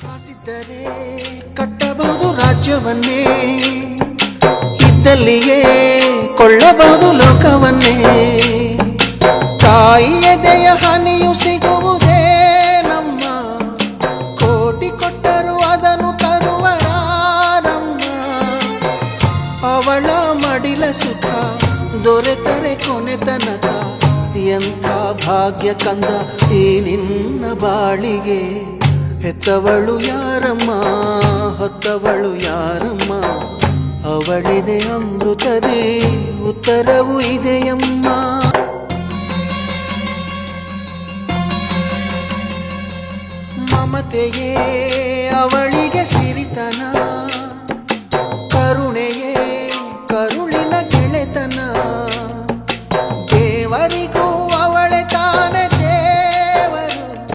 ಕಾಸಿದ್ದರೆ ಕಟ್ಟಬಹುದು ರಾಜ್ಯವನ್ನೇ, ಇದ್ದಲ್ಲಿಯೇ ಕೊಳ್ಳಬಹುದು ಲೋಕವನ್ನೇ. ತಾಯಿಯದೆಯ ಹನಿಯು ಸಿಗುವುದೇ ನಮ್ಮ, ಕೋಟಿ ಕೊಟ್ಟರು ಅದನ್ನು ತರುವರಾರಮ್ಮ. ಅವಳ ಮಡಿಲ ಸುಖ ದೊರೆತರೆ ಕೊನೆ ತನಕ, ಎಂಥ ಭಾಗ್ಯ ಕಂದ ಈ ನಿನ್ನ ಬಾಳಿಗೆ. ಹೆತ್ತವಳು ಯಾರಮ್ಮ, ಹೊತ್ತವಳು ಯಾರಮ್ಮ, ಅವಳಿದೆ ಅಮೃತದೇ ಉತ್ತರವು ಇದೆಯಮ್ಮ. ಮಮತೆಯೇ ಅವಳಿಗೆ ಸಿರಿತನ, ಕರುಣೆಯೇ ಕರುಳಿನ ಗೆಳೆತನ.